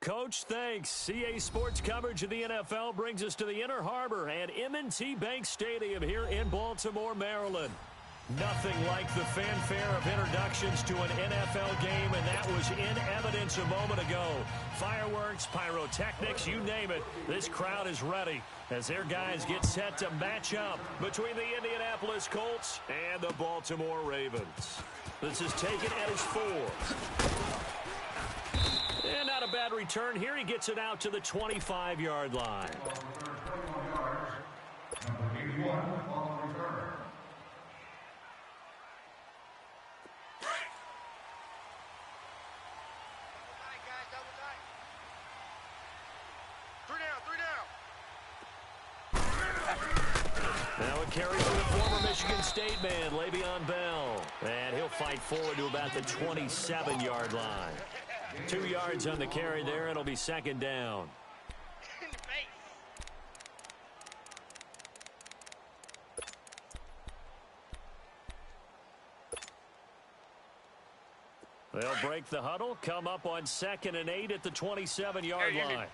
Coach, thanks. CA Sports coverage of the NFL brings us to the Inner Harbor at M&T Bank Stadium here in Baltimore, Maryland. Nothing like the fanfare of introductions to an NFL game, and that was in evidence a moment ago. Fireworks, pyrotechnics, you name it. This crowd is ready as their guys get set to match up between the Indianapolis Colts and the Baltimore Ravens. This is taken at his 4. And not a bad return here. He gets it out to the 25-yard line. Number 81 on the return. Now a carry for the former Michigan State man, Le'Veon Bell. And he'll fight forward to about the 27-yard line. 2 yards on the carry there, and it'll be second down. They'll break the huddle, come up on 2nd and 8 at the 27-yard line.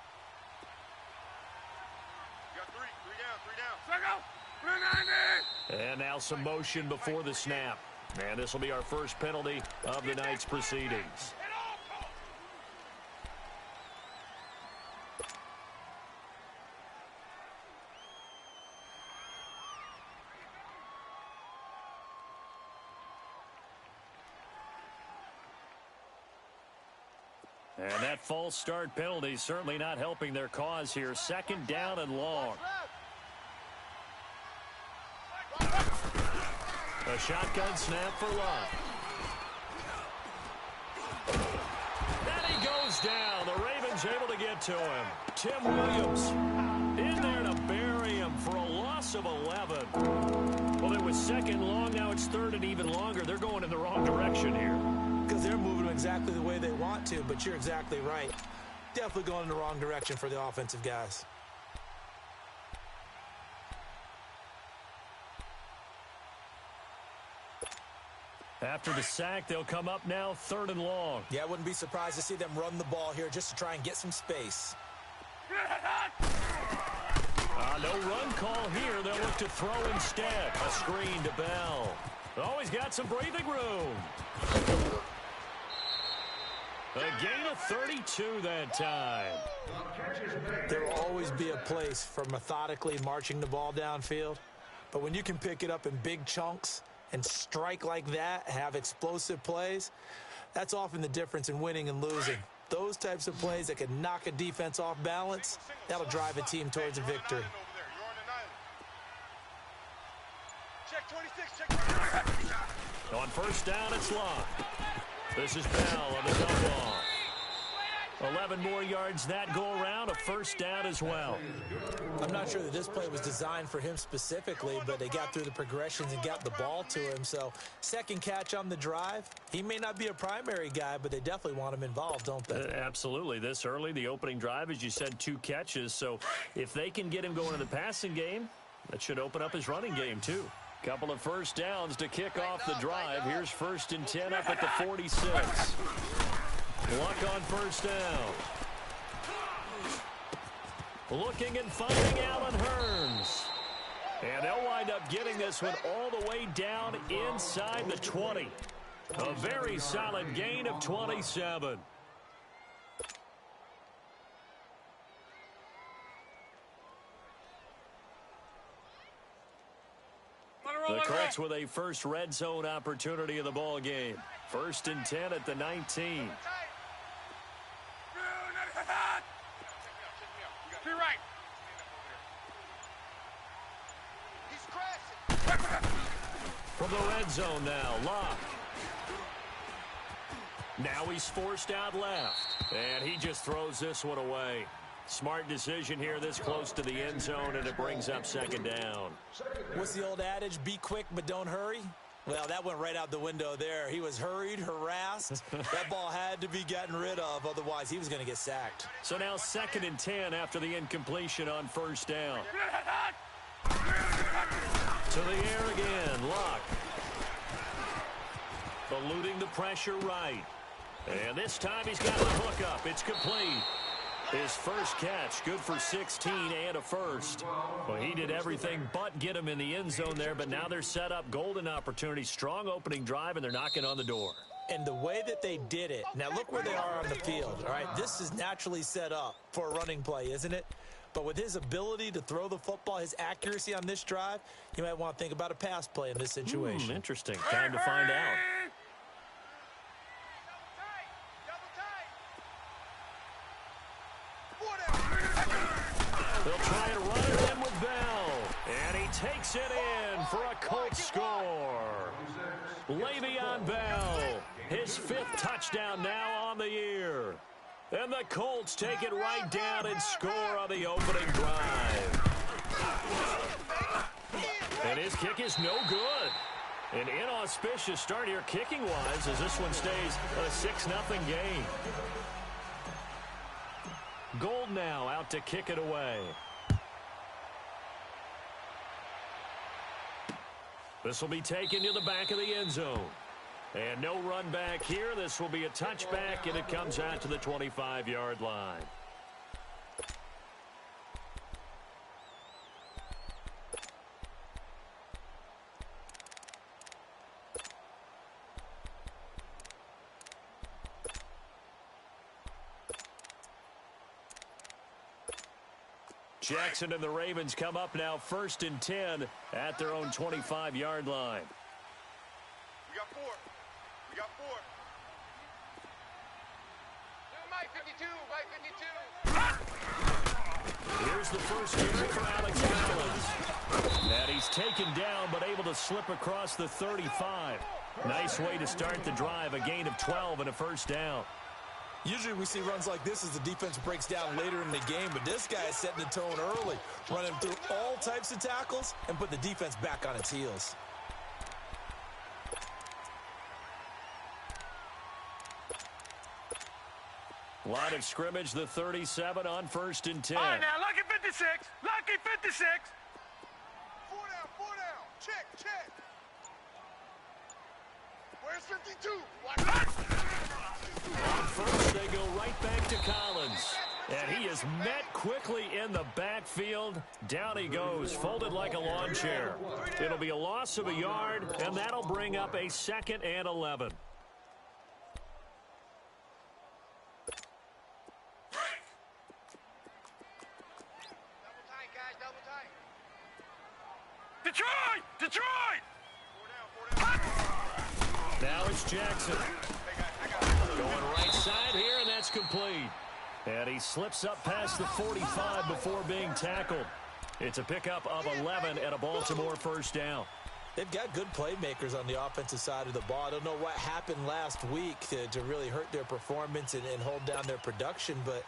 And now some motion before the snap. And this will be our first penalty of the night's proceedings. And that false start penalty certainly not helping their cause here. Second down and long. A shotgun snap for Love. And he goes down. The Ravens able to get to him. Tim Williams in there to bury him for a loss of 11. Well, it was second long. Now it's third and even longer. They're going in the wrong direction here. Because they're moving exactly the way they want to, but you're exactly right. Definitely going in the wrong direction for the offensive guys. After the sack, they'll come up now third and long. Yeah, I wouldn't be surprised to see them run the ball here just to try and get some space. No run call here. They'll look to throw instead. A screen to Bell. Always got some breathing room. A gain of 32 that time. There will always be a place for methodically marching the ball downfield. But when you can pick it up in big chunks and strike like that, have explosive plays, that's often the difference in winning and losing. Those types of plays that can knock a defense off balance, that'll drive a team towards a victory. On first down, it's locked. This is Bell on the dump ball. 11 more yards that go around, a first down as well. I'm not sure that this play was designed for him specifically, but they got through the progressions and got the ball to him. So second catch on the drive. He may not be a primary guy, but they definitely want him involved, don't they? Absolutely. This early, the opening drive, as you said, 2 catches. So if they can get him going in the passing game, that should open up his running game too. Couple of first downs to kick off the drive. Here's 1st and 10 up at the 46. Luck on first down. Looking and finding Allen Hurns. And they'll wind up getting this one all the way down inside the 20. A very solid gain of 27. The Colts with a first red zone opportunity of the ball game. 1st and 10 at the 19. From the red zone now, Locke. Now he's forced out left. And he just throws this one away. Smart decision here this close to the end zone, and it brings up second down. What's the old adage? Be quick, but don't hurry. Well, that went right out the window there. He was hurried, harassed. That ball had to be gotten rid of, otherwise he was going to get sacked. So now 2nd and 10 after the incompletion on first down. To the air again, Locke. Eluding the pressure right. And this time he's got the hook up. It's complete. His first catch, good for 16 and a first. Well, he did everything but get him in the end zone there, but now they're set up. Golden opportunity, strong opening drive, and they're knocking on the door. And the way that they did it, now look where they are on the field, all right? This is naturally set up for a running play, isn't it? But with his ability to throw the football, his accuracy on this drive, you might want to think about a pass play in this situation. Interesting. Time to find out. They'll try and run it in with Bell. And he takes it in for a Colts score. Le'Veon Bell, his 5th touchdown now on the year. And the Colts take it right down and score on the opening drive. And his kick is no good. An inauspicious start here kicking-wise as this one stays a 6-0 game. Gold now out to kick it away. This will be taken to the back of the end zone. And no run back here. This will be a touchback, and it comes out to the 25-yard line. Jackson and the Ravens come up now 1st and 10 at their own 25-yard line. We got 4. We got 4. Mike 52, Mike 52. Here's the first carry for Alex Collins. And he's taken down but able to slip across the 35. Nice way to start the drive. A gain of 12 and a first down. Usually we see runs like this as the defense breaks down later in the game, but this guy is setting the tone early, running through all types of tackles and put the defense back on its heels. Line of scrimmage, the 37 on 1st and 10. All right, now, lucky 56. Lucky 56. 4 down, 4 down. Check, check. Where's 52? On first, they go right back to Collins. And he is met quickly in the backfield. Down he goes, folded like a lawn chair. It'll be a loss of a yard, and that'll bring up a 2nd and 11. Detroit! Detroit! Now it's Jackson. Going right side here, and that's complete. And he slips up past the 45 before being tackled. It's a pickup of 11 and a Baltimore first down. They've got good playmakers on the offensive side of the ball. I don't know what happened last week to really hurt their performance and hold down their production, but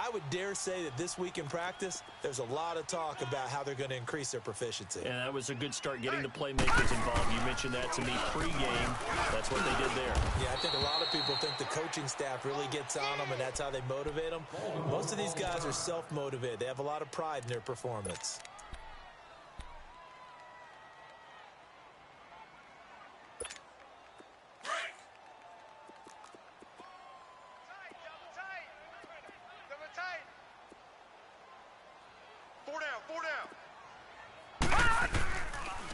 I would dare say that this week in practice, there's a lot of talk about how they're going to increase their proficiency. And that was a good start getting the playmakers involved. You mentioned that to me pregame. That's what they did there. Yeah, I think a lot of people think the coaching staff really gets on them, and that's how they motivate them. Most of these guys are self-motivated. They have a lot of pride in their performance.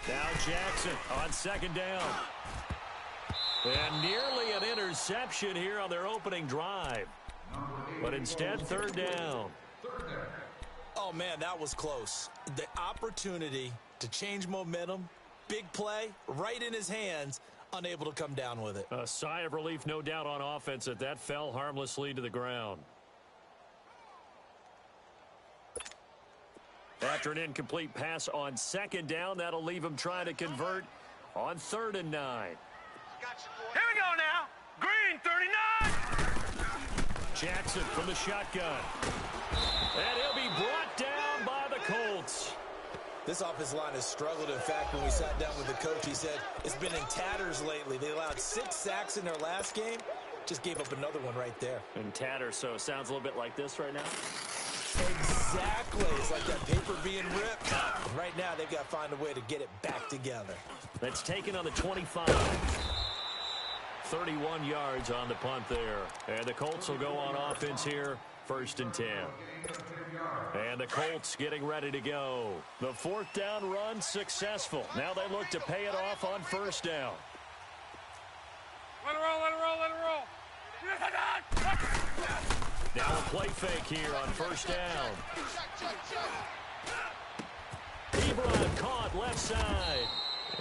Now Jackson on 2nd down. And nearly an interception here on their opening drive. But instead, 3rd down. Oh, man, that was close. The opportunity to change momentum, big play, right in his hands, unable to come down with it. A sigh of relief, no doubt, on offense that fell harmlessly to the ground. After an incomplete pass on 2nd down, that'll leave him trying to convert on 3rd and 9. Here we go now. Green, 39. Jackson from the shotgun. And he'll be brought down by the Colts. This offensive line has struggled. In fact, when we sat down with the coach, he said it's been in tatters lately. They allowed 6 sacks in their last game. Just gave up another one right there. In tatters, so it sounds a little bit like this right now. Exactly. It's like that paper being ripped. Right now, they've got to find a way to get it back together. That's taken on the 25. 31 yards on the punt there. And the Colts will go on offense here 1st and 10. And the Colts getting ready to go. The 4th down run successful. Now they look to pay it off on 1st down. Let it roll, let it roll, let it roll. Now a play fake here on 1st down. Ebron caught left side.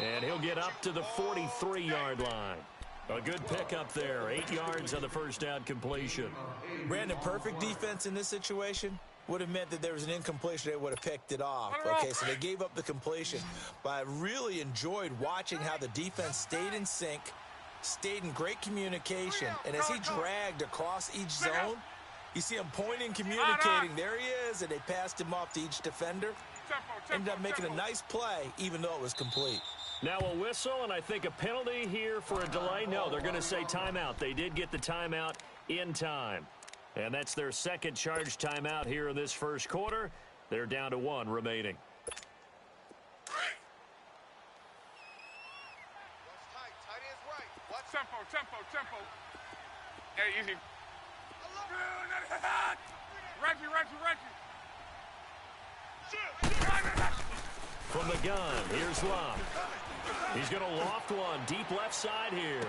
And he'll get up to the 43-yard line. A good pickup there. 8 yards on the 1st down completion. Brandon, perfect defense in this situation would have meant that there was an incompletion. They would have picked it off. Okay, so they gave up the completion. But I really enjoyed watching how the defense stayed in sync, stayed in great communication. And as he dragged across each zone, you see him pointing, communicating. There he is, and they passed him off to each defender. Ended up making a nice play, even though it was complete. Now a whistle, and I think a penalty here for a delay. No, they're going to say timeout. They did get the timeout in time. And that's their second charge timeout here in this first quarter. They're down to 1 remaining. Tempo. Hey, easy. Reggie. From the gun, here's Love. He's going to loft one deep left side here.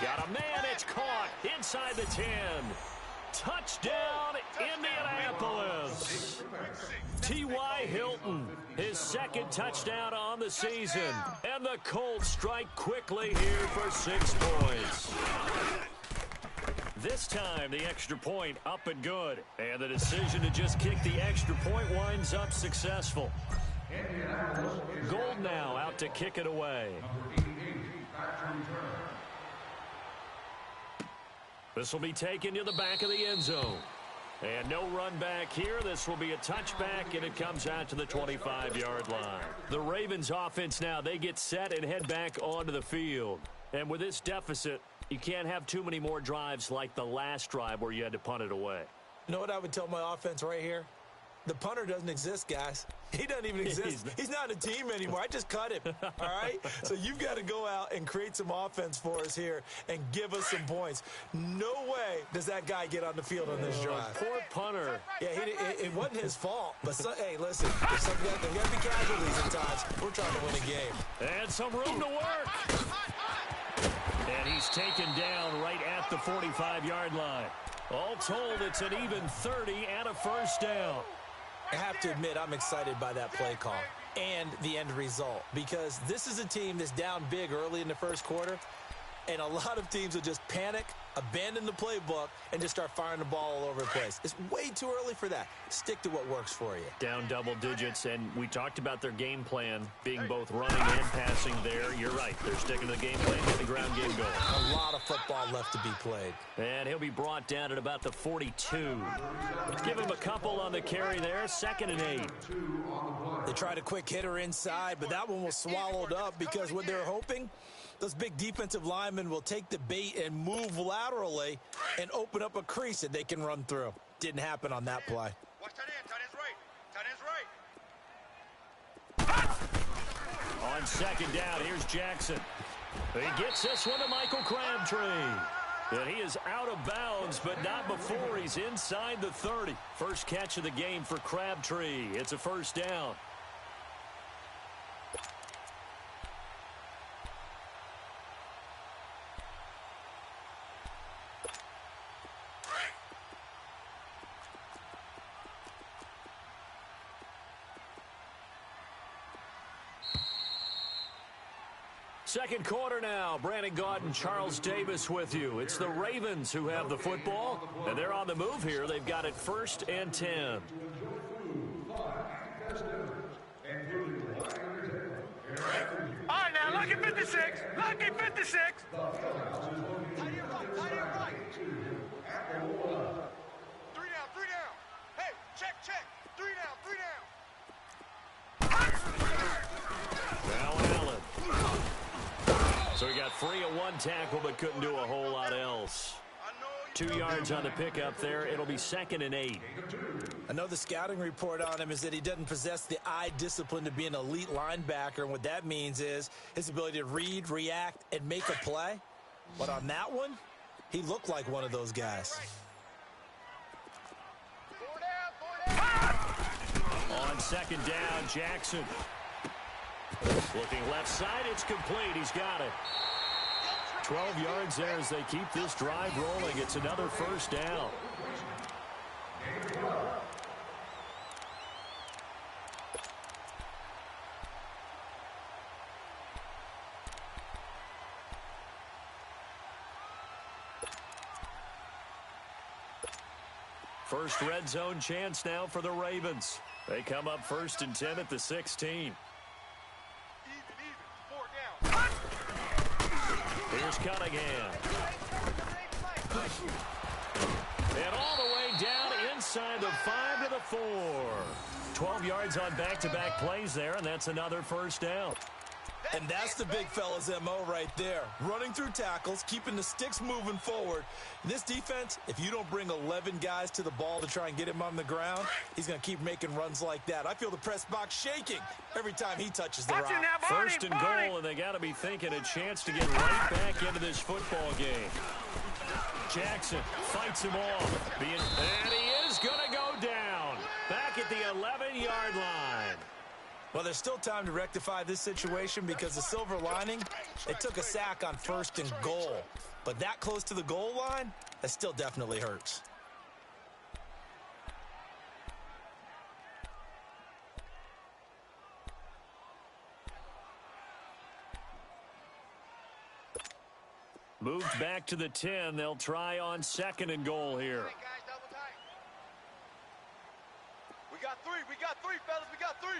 Got a man, it's caught inside the 10. Touchdown, Indianapolis. T.Y. Hilton, his second touchdown on the season. And the Colts strike quickly here for 6 points. This time, the extra point up and good. And the decision to just kick the extra point winds up successful. Gold now out to kick it away. This will be taken to the back of the end zone. And no run back here. This will be a touchback, and it comes out to the 25-yard line. The Ravens offense now, they get set and head back onto the field. And with this deficit, you can't have too many more drives like the last drive where you had to punt it away. You know what I would tell my offense right here? The punter doesn't exist, guys. He doesn't even exist. He's not a team anymore. I just cut him, all right? So you've got to go out and create some offense for us here and give us some points. No way does that guy get on the field on this drive. Poor punter. Yeah, it wasn't his fault. But, hey, listen, there's got to be casualties at times. We're trying to win a game. And some room to work. And he's taken down right at the 45-yard line. All told, it's an even 30 and a 1st down. I have to admit, I'm excited by that play call and the end result, because this is a team that's down big early in the first quarter, and a lot of teams will just panic, abandon the playbook, and just start firing the ball all over the place. It's way too early for that. Stick to what works for you. Down double digits, and we talked about their game plan being both running and passing there. You're right. They're sticking to the game plan, get the ground game going. A lot of football left to be played. And he'll be brought down at about the 42. Give him a couple on the carry there. 2nd and 8. They tried a quick hitter inside, but that one was swallowed up because what they're hoping, those big defensive linemen will take the bait and move laterally and open up a crease that they can run through. Didn't happen on that play. Watch tight end. Tight end's right. On 2nd down, here's Jackson. He gets this one to Michael Crabtree. And he is out of bounds, but not before he's inside the 30. First catch of the game for Crabtree. It's a 1st down. Second quarter now. Brandon Gaudin, Charles Davis with you. It's the Ravens who have the football, and they're on the move here. They've got it 1st and 10. All right, now, lucky 56. Lucky 56. Tight end right. 3 down. Hey, check. 3 down. Now Allen. So he got free of one tackle, but couldn't do a whole lot else. 2 yards on the pickup there. It'll be 2nd and 8. I know the scouting report on him is that he doesn't possess the eye discipline to be an elite linebacker, and what that means is his ability to read, react, and make a play. But on that one, he looked like one of those guys. On second down, Jackson. Looking left side, it's complete. He's got it. 12 yards there as they keep this drive rolling. It's another first down. First red zone chance now for the Ravens. They come up 1st and 10 at the 16. Here's Cunningham. And all the way down inside the 5 to the 4. 12 yards on back-to-back plays there, and that's another first down. And that's the big fella's MO right there. Running through tackles, keeping the sticks moving forward. This defense, if you don't bring 11 guys to the ball to try and get him on the ground, he's going to keep making runs like that. I feel the press box shaking every time he touches the rock. First and goal, and they got to be thinking a chance to get right back into this football game. Jackson fights him off. And he is going to go down. Back at the 11-yard line. Well, there's still time to rectify this situation because the silver lining, they took a sack on 1st and goal. But that close to the goal line, that still definitely hurts. Moved back to the 10. They'll try on 2nd and goal here. We got three, fellas. We got three.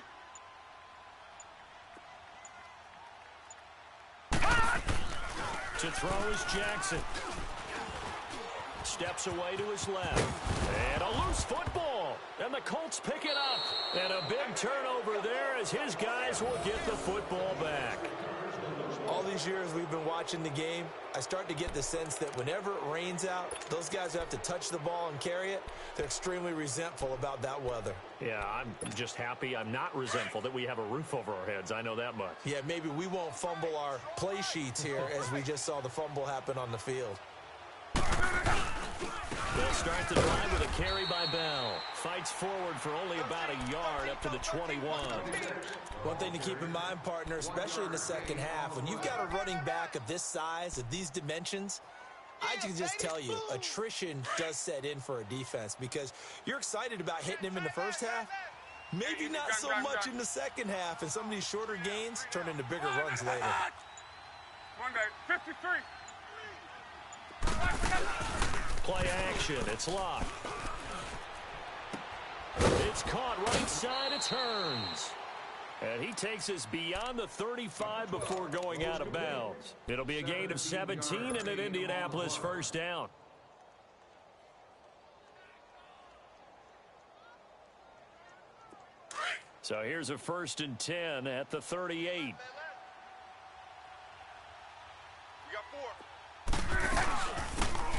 To throw is Jackson. Steps away to his left. And a loose football. And the Colts pick it up. And a big turnover there as his guys will get the football back. All these years we've been watching the game, I start to get the sense that whenever it rains out, those guys who have to touch the ball and carry it, they're extremely resentful about that weather. Yeah, I'm just happy I'm not resentful that we have a roof over our heads. I know that much. Yeah, maybe we won't fumble our play sheets here as we just saw the fumble happen on the field. They'll start the drive with a carry by Bell. Fights forward for only about a yard up to the 21. One thing to keep in mind, partner, especially in the second half, when you've got a running back of this size, of these dimensions, I can just tell you, attrition does set in for a defense because you're excited about hitting him in the first half. Maybe not so much in the second half, and some of these shorter gains turn into bigger runs later. One day, 53. Play action. It's locked. It's caught right side. It turns. And he takes us beyond the 35 before going out of bounds. It'll be a gain of 17 and an Indianapolis first down. So here's a 1st and 10 at the 38. We got 4.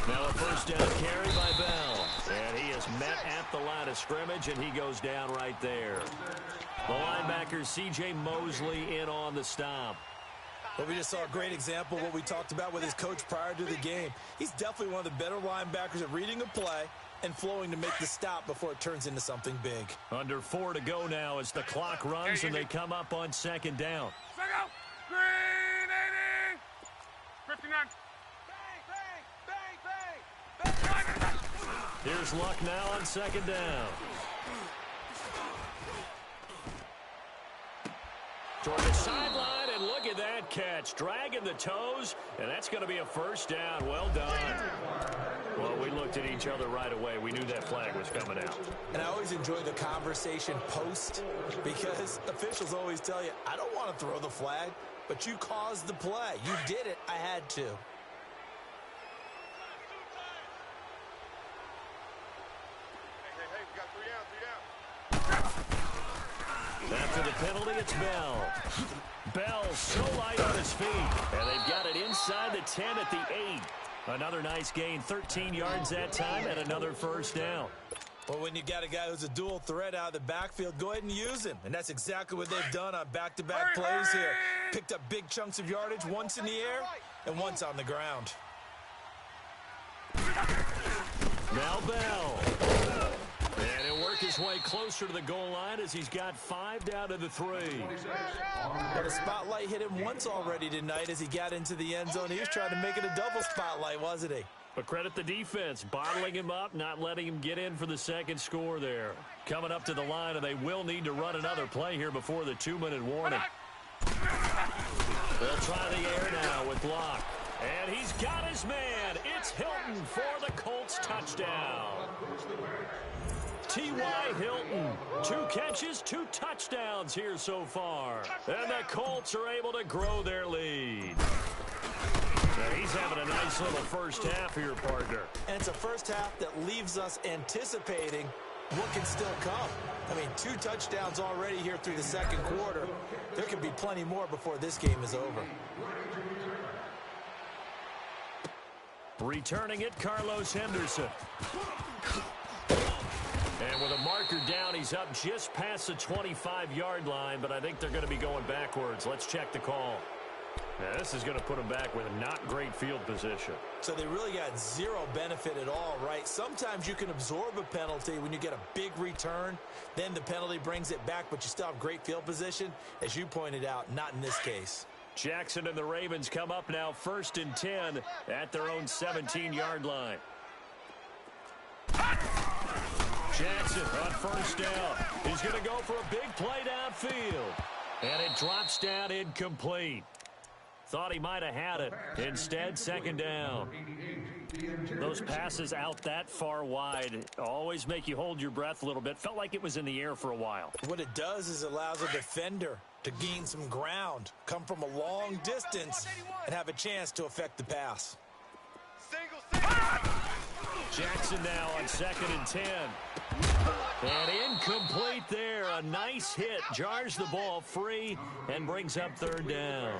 Now a first down carry by Bell. And he is met at the line of scrimmage, and he goes down right there. The linebacker, C.J. Mosley, in on the stop. Well, we just saw a great example of what we talked about with his coach prior to the game. He's definitely one of the better linebackers at reading a play and flowing to make the stop before it turns into something big. Under 4 to go now as the clock runs, and they come up on 2nd down. Second out. Green 80. 59. Here's Luck now on 2nd down. Toward the sideline, and look at that catch. Dragging the toes, and that's going to be a first down. Well done. Well, we looked at each other right away. We knew that flag was coming out. And I always enjoy the conversation post because officials always tell you, I don't want to throw the flag, but you caused the play. You did it. I had to. After the penalty, it's Bell. Bell so light on his feet. And they've got it inside the 10 at the 8. Another nice gain, 13 yards that time, and another first down. Well, when you got a guy who's a dual threat out of the backfield, go ahead and use him. And that's exactly what they've done on back-to-back plays here. Picked up big chunks of yardage, once in the air and once on the ground. Now Bell. And he'll work his way closer to the goal line as he's got 5 down to the 3. Well, the spotlight hit him once already tonight as he got into the end zone. He was trying to make it a double spotlight, wasn't he? But credit the defense, bottling him up, not letting him get in for the second score there. Coming up to the line, and they will need to run another play here before the 2-minute warning. They'll try the air now with Locke. And he's got his man. It's Hilton for the Colts touchdown. T.Y. Hilton, 2 catches, 2 touchdowns here so far. And the Colts are able to grow their lead. Now he's having a nice little first half here, partner. And it's a first half that leaves us anticipating what can still come. I mean, 2 touchdowns already here through the second quarter. There could be plenty more before this game is over. Returning it, Carlos Henderson. And with a marker down, he's up just past the 25-yard line, but I think they're going to be going backwards. Let's check the call. Now, this is going to put them back with not great field position. So they really got zero benefit at all, right? Sometimes you can absorb a penalty when you get a big return. Then the penalty brings it back, but you still have great field position. As you pointed out, not in this case. Jackson and the Ravens come up now 1st and 10 at their own 17-yard line. Jackson on first down. He's going to go for a big play downfield. And it drops down incomplete. Thought he might have had it. Instead, second down. Those passes out that far wide always make you hold your breath a little bit. Felt like it was in the air for a while. What it does is it allows a defender to gain some ground, come from a long distance, and have a chance to affect the pass. Jackson now on 2nd and 10. And incomplete there. A nice hit. Jars the ball free and brings up 3rd down.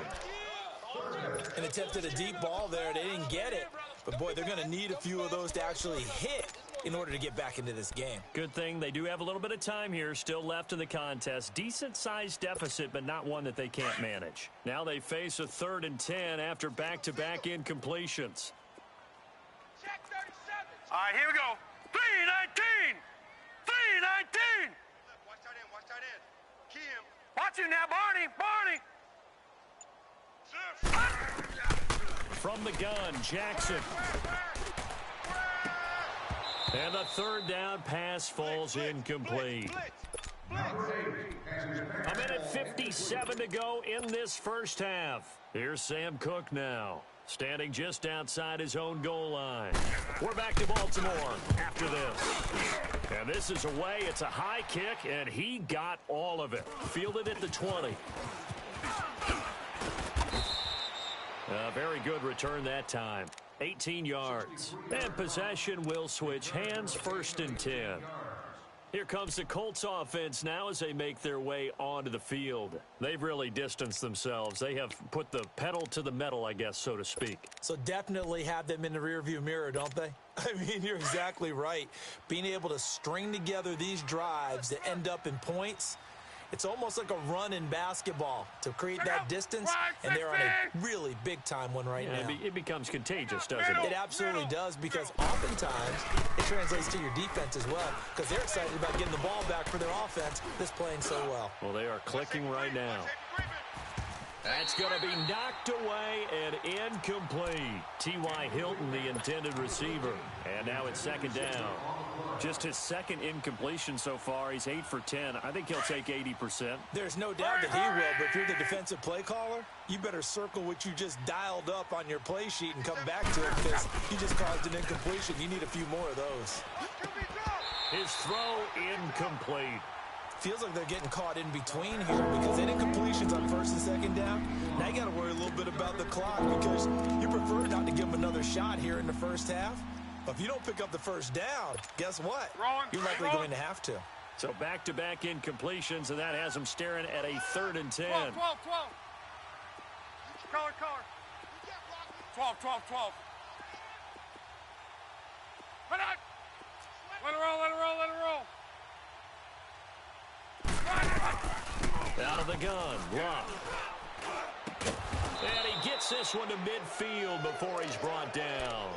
And attempted a deep ball there. They didn't get it. But, boy, they're going to need a few of those to actually hit in order to get back into this game. Good thing they do have a little bit of time here still left in the contest. Decent-sized deficit, but not one that they can't manage. Now they face a 3rd and 10 after back-to-back incompletions. All right, here we go. 3-19. 3-19. Watch that in. Watch that in. Kim. Watch him now, Barney. Barney. From the gun, Jackson. And the 3rd down pass falls incomplete. A minute 57 to go in this first half. Here's Sam Cook now, standing just outside his own goal line. We're back to Baltimore after this. And this is away. It's a high kick, and he got all of it. Fielded at the 20. A very good return that time. 18 yards. And possession will switch hands, 1st and 10. Here comes the Colts offense now as they make their way onto the field. They've really distanced themselves. They have put the pedal to the metal, I guess, so to speak. So definitely have them in the rearview mirror, don't they? I mean, you're exactly right. Being able to string together these drives that end up in points, it's almost like a run in basketball to create that distance, and they're on a really big-time one right now. It becomes contagious, doesn't it? It absolutely does, because oftentimes it translates to your defense as well, because they're excited about getting the ball back for their offense that's playing so well. Well, they are clicking right now. That's going to be knocked away and incomplete. T.Y. Hilton, the intended receiver. And now it's 2nd down. Just his 2nd incompletion so far. He's 8 for 10. I think he'll take 80%. There's no doubt that he will, but if you're the defensive play caller, you better circle what you just dialed up on your play sheet and come back to it, because you just caused an incompletion. You need a few more of those. His throw incomplete. Feels like they're getting caught in between here, because they didn't completions on 1st and 2nd down. Now you got to worry a little bit about the clock, because you prefer not to give them another shot here in the first half. But if you don't pick up the 1st down, guess what? You're likely going to have to. So back-to-back incompletions, and that has them staring at a 3rd and 10. 12. Color. 12. Let it roll. Out of the gun, Locke. And he gets this one to midfield before he's brought down.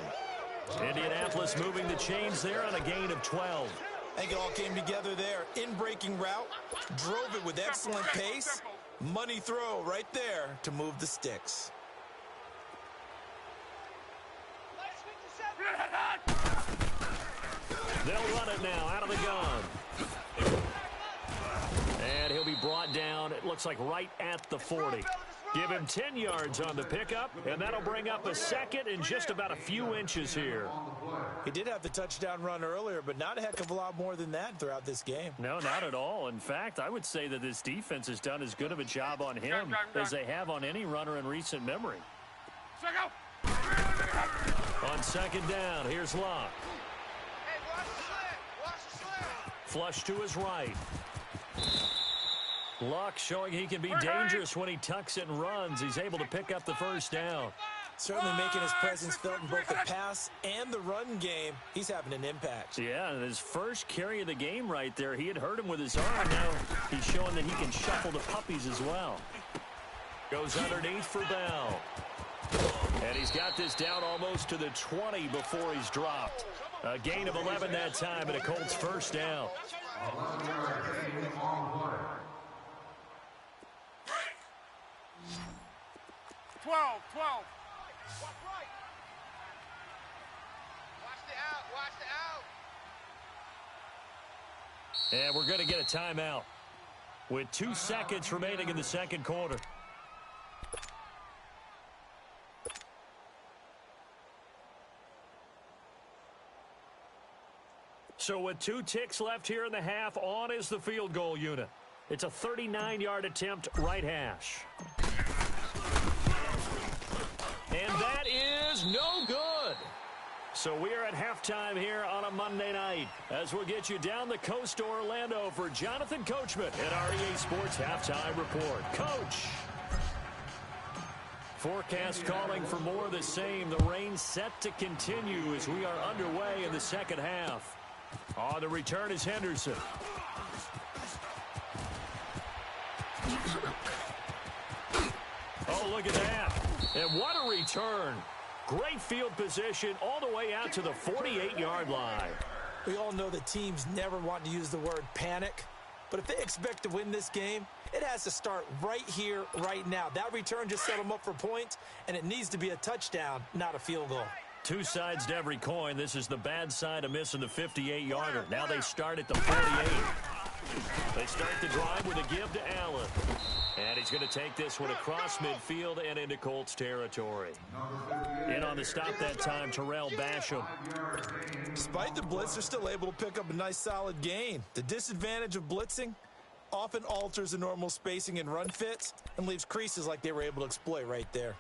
Indianapolis moving the chains there on a gain of 12. I think it all came together there. In-breaking route, drove it with excellent pace. Money throw right there to move the sticks. They'll run it now out of the gun. And he'll be brought down, it looks like right at the 40. Give him 10 yards on the pickup, and that'll bring up a second in just about a few inches here. He did have the touchdown run earlier, but not a heck of a lot more than that throughout this game. No, not at all. In fact, I would say that this defense has done as good of a job on him as they have on any runner in recent memory. On second down, here's Locke. Flush to his right. Luck showing he can be dangerous when he tucks it and runs. He's able to pick up the first down. Certainly making his presence felt in both the pass and the run game. He's having an impact. Yeah, and his first carry of the game right there, he had hurt him with his arm. Now he's showing that he can shuffle the puppies as well. Goes underneath for Bell. And he's got this down almost to the 20 before he's dropped. A gain of 11 that time, and a Colts first down. 12. Watch the out. And we're going to get a timeout with 2 seconds remaining in the second quarter. So with 2 ticks left here in the half, on is the field goal unit. It's a 39-yard attempt, right hash. And that is no good. So we are at halftime here on a Monday night as we'll get you down the coast to Orlando for Jonathan Coachman at our EA Sports Halftime Report. Coach. Forecast calling for more of the same. The rain set to continue as we are underway in the second half. On the return is Henderson. Oh, look at that. And what a return. Great field position all the way out to the 48-yard line. We all know that teams never want to use the word panic, but if they expect to win this game, it has to start right here, right now. That return just set them up for points, and it needs to be a touchdown, not a field goal. 2 sides to every coin. This is the bad side of missing the 58-yarder. Now they start at the 48. They start the drive with a give to Allen. And he's going to take this one across midfield and into Colts territory. In on the stop that time, Terrell Basham. Despite the blitz, they're still able to pick up a nice solid gain. The disadvantage of blitzing often alters the normal spacing and run fits and leaves creases like they were able to exploit right there.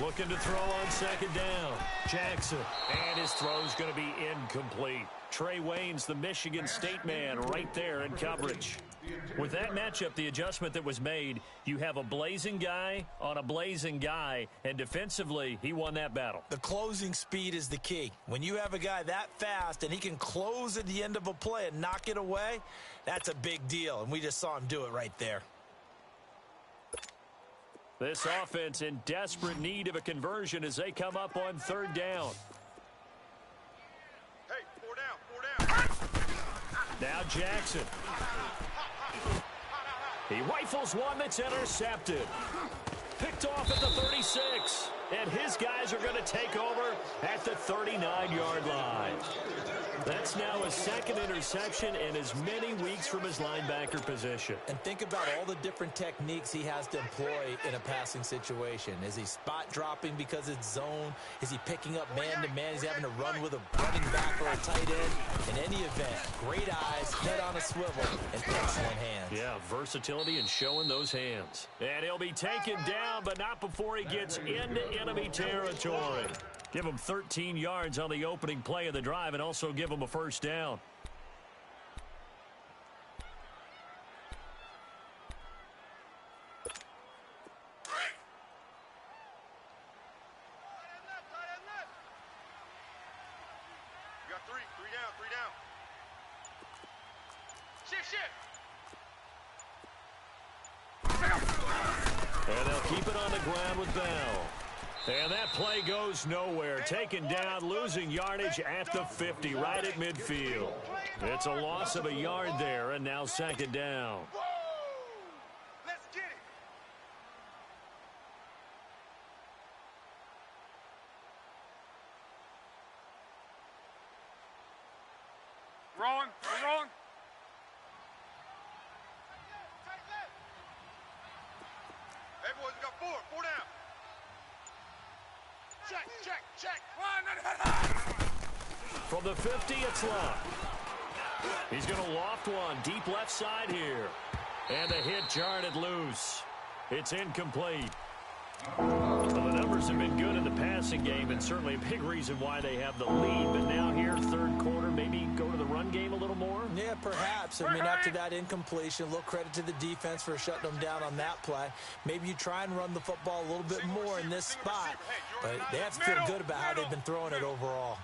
Looking to throw on second down. Jackson. And his throw's going to be incomplete. Trey Waynes, the Michigan State man, right there in coverage. With that matchup, the adjustment that was made, you have a blazing guy on a blazing guy, and defensively, he won that battle. The closing speed is the key. When you have a guy that fast and he can close at the end of a play and knock it away, that's a big deal, and we just saw him do it right there. This offense in desperate need of a conversion as they come up on third down. Hey, 4 down. Now Jackson. He rifles one that's intercepted. Picked off at the 36. And his guys are going to take over at the 39-yard line. That's now a second interception in as many weeks from his linebacker position. And think about all the different techniques he has to employ in a passing situation. Is he spot dropping because it's zone? Is he picking up man-to-man? Is he having to run with a running back or a tight end? In any event, great eyes, head on a swivel, and excellent hands. Yeah, versatility and showing those hands. And he'll be taken down, but not before he gets into enemy territory. Give him 13 yards on the opening play of the drive and also give him a first down. You got three down. Shift. And they'll keep it on the ground with Bell. And that play goes nowhere. Taken down, losing yardage at the 50, right at midfield. It's a loss of a yard there, and now second down. Let's get it. Rolling. We're rolling. Hey, boys, we got four. Four down. Check. From the 50, it's Luck. He's going to loft one deep left side here. And the hit jarred it loose. It's incomplete. Well, the numbers have been good in the passing game, and certainly a big reason why they have the lead. But now here, third quarter, maybe go to the run game a little more? Yeah, perhaps. I mean, after that incompletion, a little credit to the defense for shutting them down on that play. Maybe you try and run the football a little bit more in this spot, but they have to feel good about how they've been throwing it overall.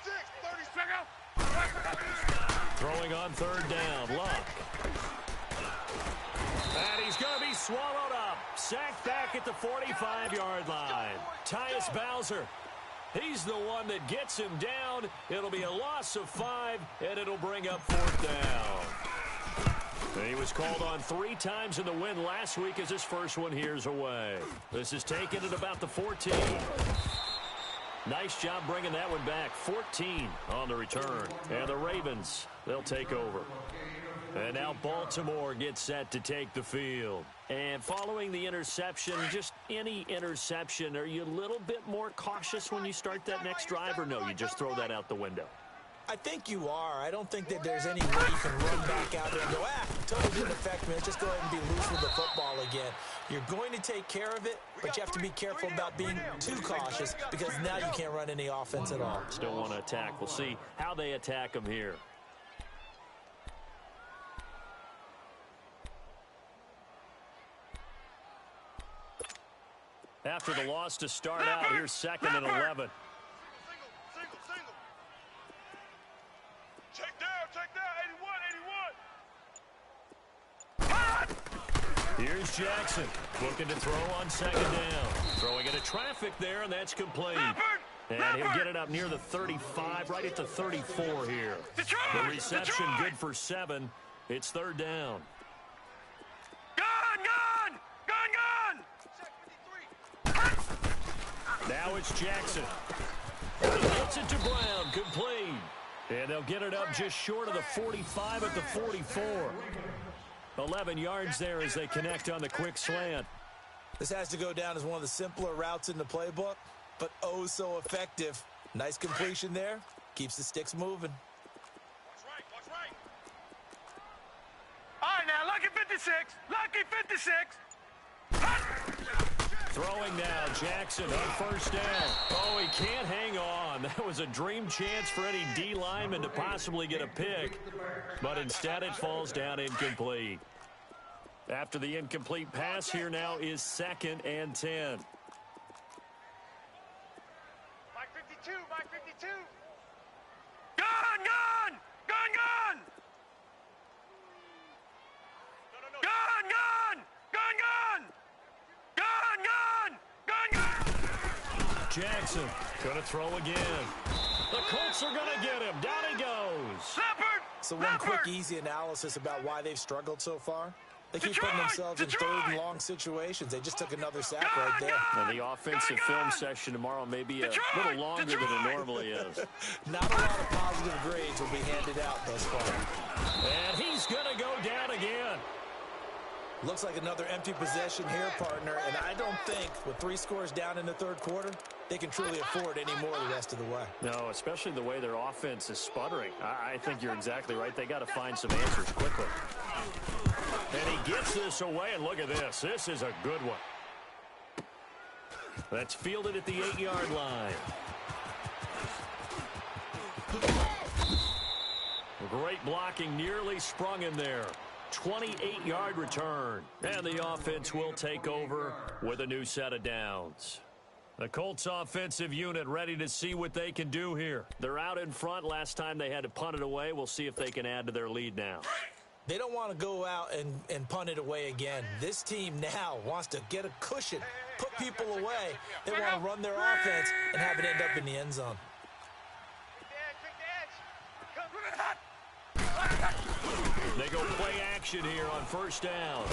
36. Throwing on third down, Luck. And he's going to be swallowed up. Sacked back at the 45-yard line. Tyus Bowser. He's the one that gets him down. It'll be a loss of 5, and it'll bring up fourth down. And he was called on 3 times in the win last week as his first one here's away. This is taken at about the 14. Nice job bringing that one back. 14 on the return. And the Ravens, they'll take over. And now Baltimore gets set to take the field. And following the interception, just any interception, are you a little bit more cautious when you start that next drive, or no, you just throw that out the window? I think you are. I don't think that there's any way you can run back out there and go, totally didn't affect me. Let's just go ahead and be loose with the football again. You're going to take care of it, but you have to be careful about being too cautious because now you can't run any offense at all. Still want to attack. We'll see how they attack them here. After the loss to start out, here's second and 11. Single. Check down, 81. Here's Jackson looking to throw on second down. Throwing into traffic there, and that's complete. And he'll get it up near the 35, right at the 34 here. The reception good for 7. It's third down. Now it's Jackson. He gets it to Brown, complete. And they'll get it up just short of the 45 at the 44. 11 yards there as they connect on the quick slant. This has to go down as one of the simpler routes in the playbook, but oh so effective. Nice completion there. Keeps the sticks moving. Watch right. All right, now, Lucky 56. Throwing now, Jackson on first down. Oh, he can't hang on. That was a dream chance for any D lineman to possibly get a pick, but instead it falls down incomplete. After the incomplete pass, here now is second and 10. Mike 52. Gun! Jackson going to throw again. The Colts are going to get him. Down he goes. So one quick, easy analysis about why they've struggled so far. They keep putting themselves in third and long situations. They just took another sack right there. And the offensive film session tomorrow may be a little longer than it normally is. Not a lot of positive grades will be handed out thus far. And he's going to go down again. Looks like another empty possession here, partner, and I don't think with 3 scores down in the third quarter, they can truly afford any more the rest of the way. No, especially the way their offense is sputtering. I think you're exactly right. They got to find some answers quickly. And he gets this away, and look at this. This is a good one. That's fielded at the 8-yard line. Great blocking, nearly sprung in there. 28-yard return, and the offense will take over with a new set of downs. The Colts offensive unit ready to see what they can do here. They're out in front. Last time they had to punt it away. We'll see if they can add to their lead now. They don't want to go out and punt it away again. This team now wants to get a cushion, put people away. They want to run their offense and have it end up in the end zone. They go play action here on first down.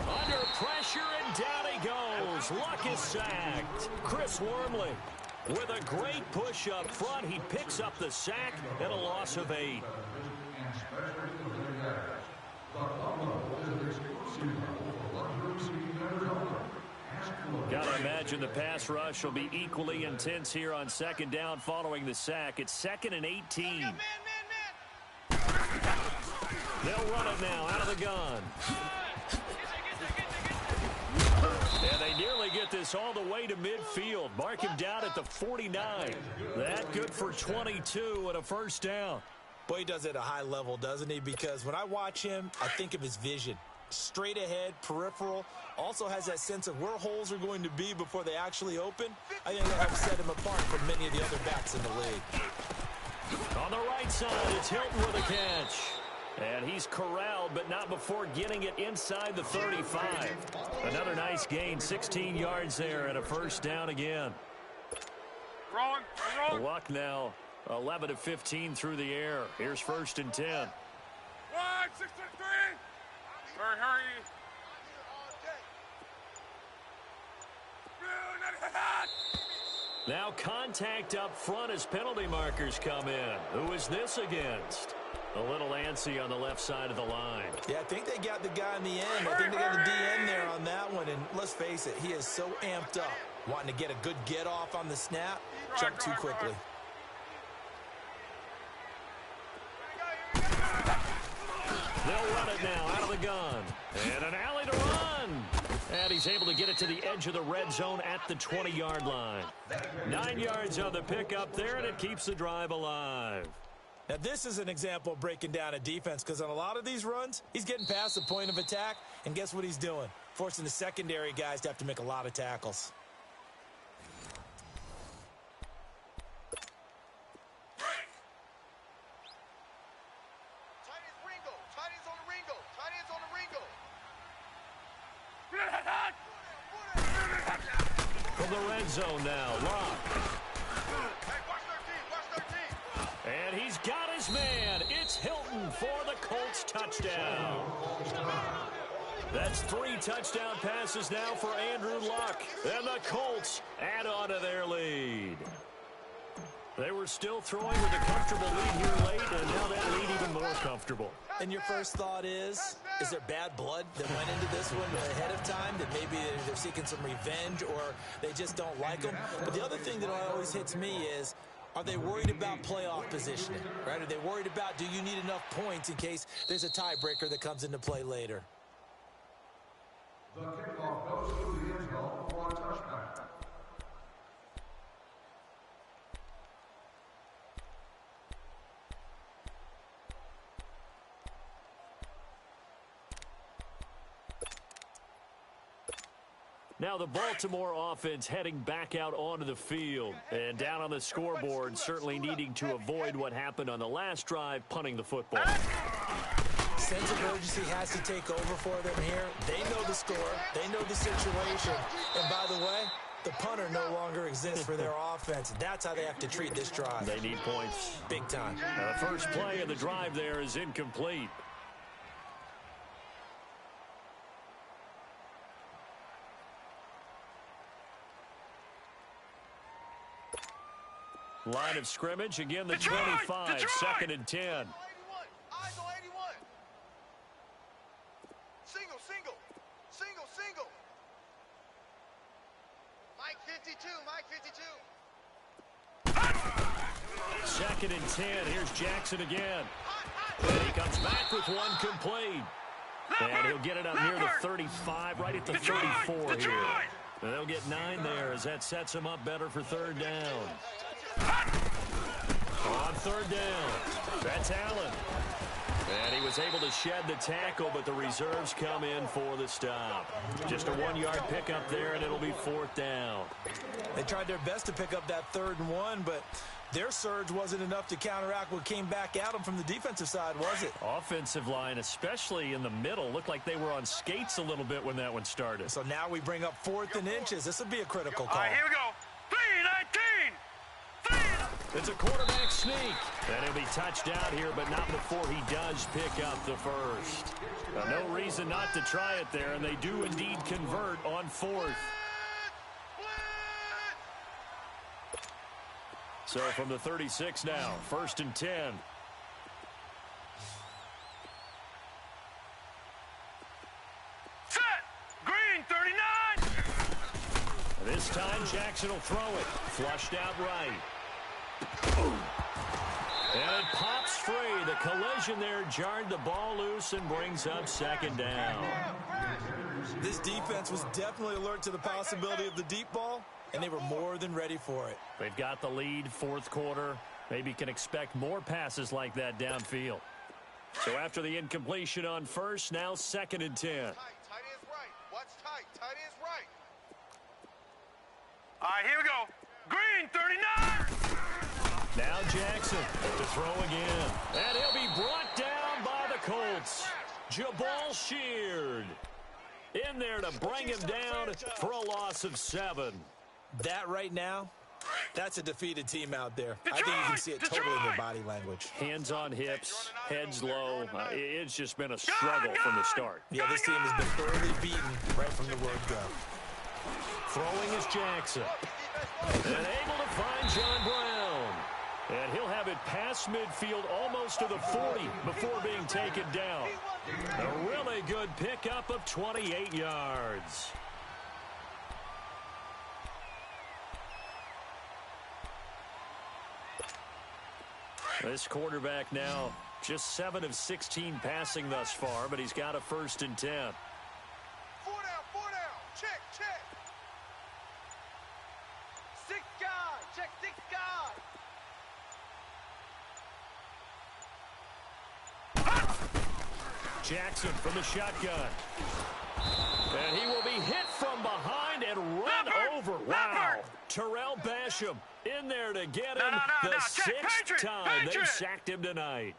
Under pressure, and down he goes. Luck is sacked. Chris Wormley with a great push up front. He picks up the sack and a loss of 8. Gotta imagine the pass rush will be equally intense here on second down following the sack. It's 2nd and 18. They'll run it now out of the gun. And they nearly get this all the way to midfield. Mark him down at the 49. That good for 22 and a first down. Boy, he does it at a high level, doesn't he? Because when I watch him, I think of his vision. Straight ahead, peripheral. Also has that sense of where holes are going to be before they actually open. I think that helps set him apart from many of the other backs in the league. On the right side, it's Hilton with a catch. And he's corralled, but not before getting it inside the 35. Another nice gain, 16 yards there, and a first down again. Luck now, 11 of 15 through the air. Here's 1st and 10. 1, 6, 3. Hurry. Now contact up front as penalty markers come in. Who is this against? A little antsy on the left side of the line. Yeah, I think they got the guy in the end. I think they got the DN there on that one. And let's face it, he is so amped up, wanting to get a good get off on the snap. Jump too quickly. They'll run it now out of the gun. And an alley to run. And he's able to get it to the edge of the red zone at the 20-yard line. 9 yards on the pickup there, and it keeps the drive alive. Now, this is an example of breaking down a defense, because on a lot of these runs, he's getting past the point of attack, and guess what he's doing? Forcing the secondary guys to have to make a lot of tackles. From the red zone now, Lock. And he's got his man. It's Hilton for the Colts touchdown. That's 3 touchdown passes now for Andrew Luck. And the Colts add on to their lead. They were still throwing with a comfortable lead here late, and now that lead even more comfortable. And your first thought is there bad blood that went into this one ahead of time, that maybe they're seeking some revenge or they just don't like them? But the other thing that always hits me is, are they worried about playoff positioning, right? Are they worried about, do you need enough points in case there's a tiebreaker that comes into play later? The kickoff goes to the end zone for a touchdown. Now the Baltimore offense heading back out onto the field. And down on the scoreboard, certainly needing to avoid what happened on the last drive, punting the football. Sense of urgency has to take over for them here. They know the score. They know the situation. And by the way, the punter no longer exists for their offense. That's how they have to treat this drive. They need points. Big time. The first play of the drive there is incomplete. Line of scrimmage, again the 25, 2nd and 10. Eyes on 81. Single. Mike 52. 2nd and 10, here's Jackson again. And he comes back with one complete. And he'll get it up near the 35, right at the 34 here. And they'll get 9 there as that sets him up better for 3rd down. On 3rd down, that's Allen. And he was able to shed the tackle, but the reserves come in for the stop. Just a 1-yard pickup there, and it'll be 4th down. They tried their best to pick up that 3rd and 1, but their surge wasn't enough to counteract what came back at them from the defensive side, was it? Offensive line, especially in the middle, looked like they were on skates a little bit when that one started. So now we bring up 4th and inches. This will be a critical call. All right, here we go. 3-19. It's a quarterback sneak. And he'll be touched out here, but not before he does pick up the first. No reason not to try it there, and they do indeed convert on 4th. So from the 36 now, 1st and 10. Set. Green, 39. This time Jackson will throw it. Flushed out right. And it pops free. The collision there jarred the ball loose and brings up 2nd down. This defense was definitely alert to the possibility of the deep ball, and they were more than ready for it. They've got the lead, 4th quarter. Maybe can expect more passes like that downfield. So after the incompletion on 1st, now 2nd and 10. Tight is right. Watch tight. Tight is right. All right, here we go. Green, 39. Now Jackson to throw again. And he'll be brought down by the Colts. Jabal Sheard in there to bring him down for a loss of 7. That right now, that's a defeated team out there. I think you can see it totally in their body language. Hands on hips, heads low. It's just been a struggle from the start. Yeah, this team has been thoroughly beaten right from the word go. Throwing is Jackson. And able to find John Brown. And he'll have it past midfield almost to the 40 before being taken down. A really good pickup of 28 yards. This quarterback now just 7 of 16 passing thus far, but he's got a 1st and 10. 4 down. Check. 6 guys. Check 6 guys. Jackson from the shotgun. And he will be hit from behind and run over. Wow. Terrell Basham in there to get him the 6th time they've sacked him tonight.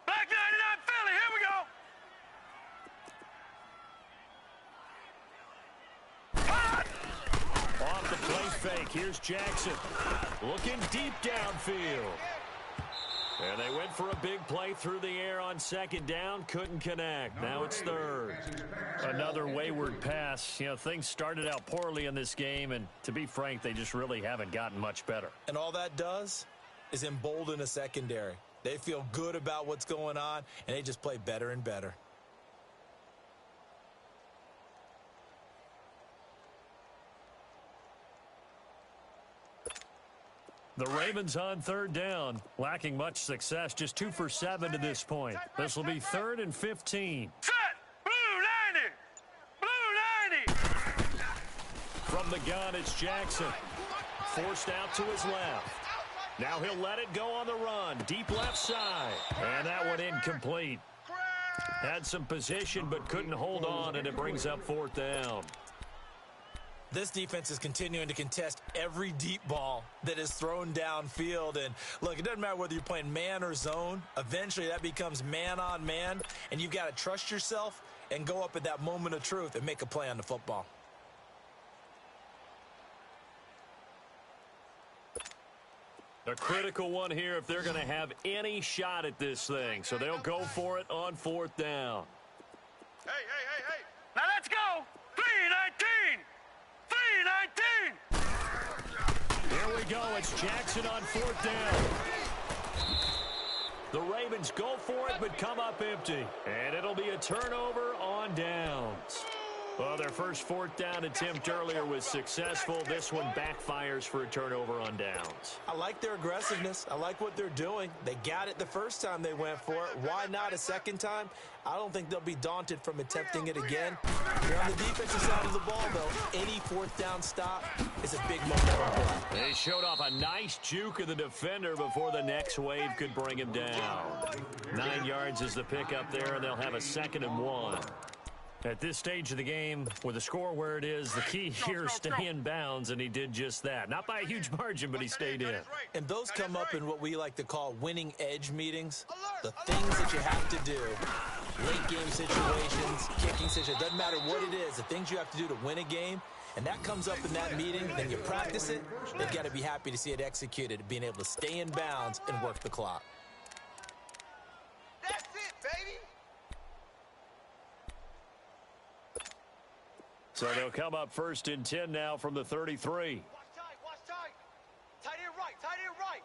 Black 99 Philly, here we go. Off the play fake, here's Jackson. Looking deep downfield. And they went for a big play through the air on 2nd down. Couldn't connect. Now it's 3rd. Another wayward pass. You know, things started out poorly in this game, and to be frank, they just really haven't gotten much better. And all that does is embolden a secondary. They feel good about what's going on, and they just play better and better. The Ravens on 3rd down, lacking much success, just 2 for 7 to this point. This will be 3rd and 15. Set. Blue 90. Blue 90. From the gun, it's Jackson. Forced out to his left. Now he'll let it go on the run. Deep left side. And that one incomplete. Had some position but couldn't hold on, and it brings up 4th down. This defense is continuing to contest every deep ball that is thrown downfield. And look, it doesn't matter whether you're playing man or zone. Eventually that becomes man on man, and you've got to trust yourself and go up at that moment of truth and make a play on the football. A critical one here if they're going to have any shot at this thing. So they'll go for it on 4th down. Hey. Now let's go. 3-19. 3-19. Here we go. It's Jackson on 4th down. The Ravens go for it but come up empty. And it'll be a turnover on downs. Well, their first fourth down attempt earlier was successful. This one backfires for a turnover on downs. I like their aggressiveness. I like what they're doing. They got it the first time they went for it. Why not a second time? I don't think they'll be daunted from attempting it again. You're on the defensive side of the ball, though. Any fourth down stop is a big momentum play. They showed off a nice juke of the defender before the next wave could bring him down. 9 yards is the pickup there, and they'll have a 2nd and 1. At this stage of the game, with the score where it is, the key here is stay in bounds, and he did just that. Not by a huge margin, but he stayed in. And those come up in what we like to call winning edge meetings. The things that you have to do, late game situations, kicking situations, doesn't matter what it is, the things you have to do to win a game, and that comes up in that meeting, then you practice it, they've got to be happy to see it executed, being able to stay in bounds and work the clock. That's it, baby. So they'll come up 1st and 10 now from the 33. Watch tight, watch tight. Tight end right, tight end right.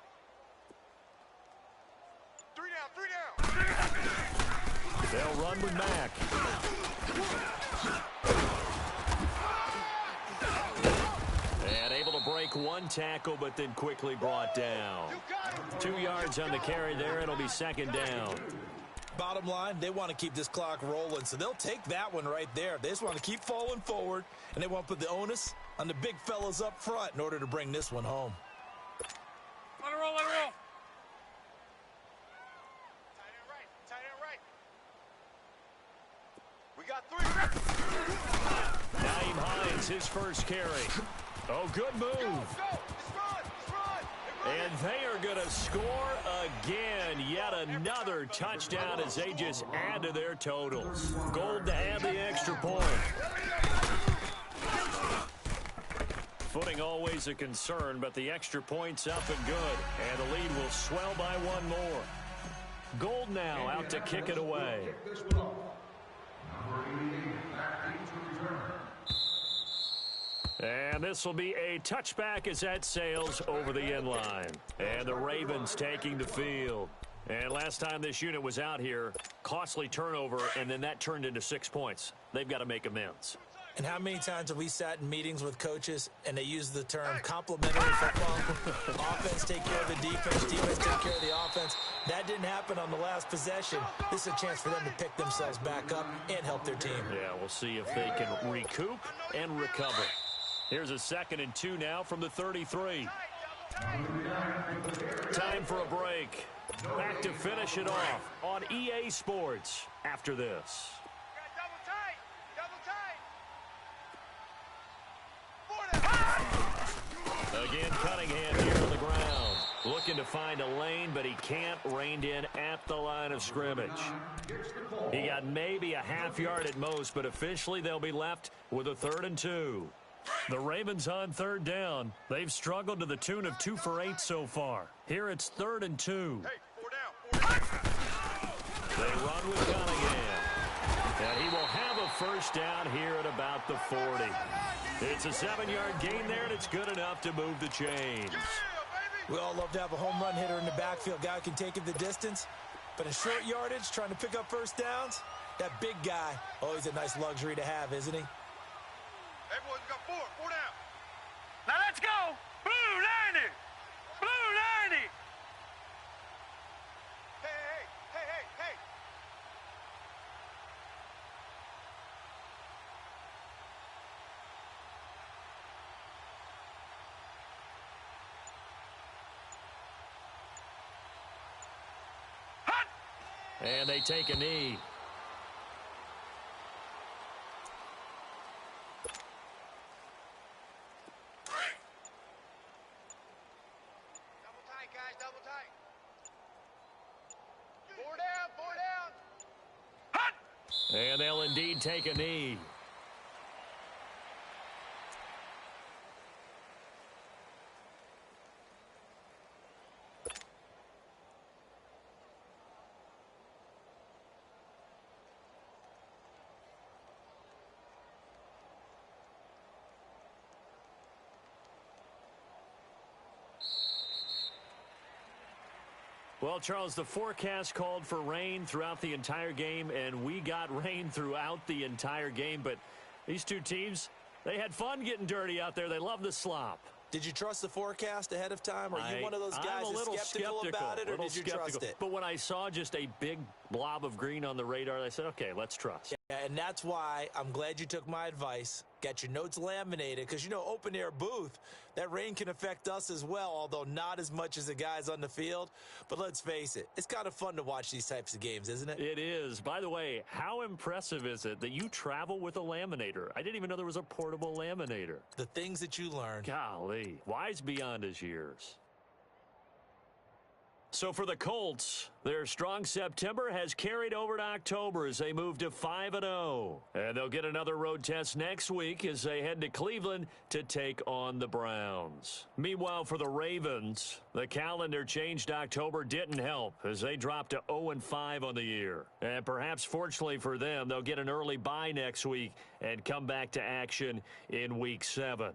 3 down, 3 down. They'll run with Mack. And able to break one tackle, but then quickly brought down. 2 yards on the carry there. It'll be 2nd down. Bottom line, they want to keep this clock rolling, so they'll take that one right there. They just want to keep falling forward, and they want to put the onus on the big fellas up front in order to bring this one home. Let it roll, let it roll. Tight end right, tight end right. We got 3. Naeem Hines, his first carry. Oh, good move. Go, let's run, let's run. And they are going to score again. Yet another touchdown as they just add to their totals. Gold to add the extra point. Footing always a concern, but the extra point's up and good. And the lead will swell by 1 more. Gold now out to kick it away. And this will be a touchback as that sails over the end line. And the Ravens taking the field. And last time this unit was out here, costly turnover, and then that turned into 6 points. They've got to make amends. And how many times have we sat in meetings with coaches and they use the term complementary football? Offense take care of the defense, defense take care of the offense. That didn't happen on the last possession. This is a chance for them to pick themselves back up and help their team. Yeah, we'll see if they can recoup and recover. Here's a 2nd and 2 now from the 33. Time for a break. Back to finish it off on EA Sports after this. Double tight, double tight. 4 down. Again, Cunningham here on the ground. Looking to find a lane, but he can't. Reined in at the line of scrimmage. He got maybe a half yard at most, but officially they'll be left with a 3rd and 2. The Ravens on 3rd down. They've struggled to the tune of 2 for 8 so far. Here it's 3rd and 2. Hey, 4 down, 4 down. They run with Cunningham. And he will have a first down here at about the 40. It's a 7-yard gain there, and it's good enough to move the chains. We all love to have a home run hitter in the backfield. Guy can take it the distance. But in short yardage, trying to pick up first downs, that big guy, always a nice luxury to have, isn't he? Hey, boys, we got 4 down. Now let's go. Blue 90. Blue 90. Hey. Hut. And they take a knee. Double tight, guys, double tight. 4 down, 4 down. Hut. And they'll indeed take a knee. Well, Charles, the forecast called for rain throughout the entire game, and we got rain throughout the entire game. But These two teams, they had fun getting dirty out there. They love the slop. Did you trust the forecast ahead of time? Are you one of those guys that's skeptical about it, or did you trust it? But when I saw just a big blob of green on the radar, I said, okay, let's trust. Yeah, and that's why I'm glad you took my advice. Got your notes laminated because, open-air booth, that rain can affect us as well, although not as much as the guys on the field. But let's face it, it's kind of fun to watch these types of games, isn't it? It is. By the way, how impressive is it that you travel with a laminator? I didn't even know there was a portable laminator. The things that you learn. Golly, wise beyond his years. So for the Colts, their strong September has carried over to October as they move to 5-0. And they'll get another road test next week as they head to Cleveland to take on the Browns. Meanwhile, for the Ravens, the calendar changed October didn't help as they dropped to 0-5 on the year. And perhaps fortunately for them, they'll get an early bye next week and come back to action in Week 7.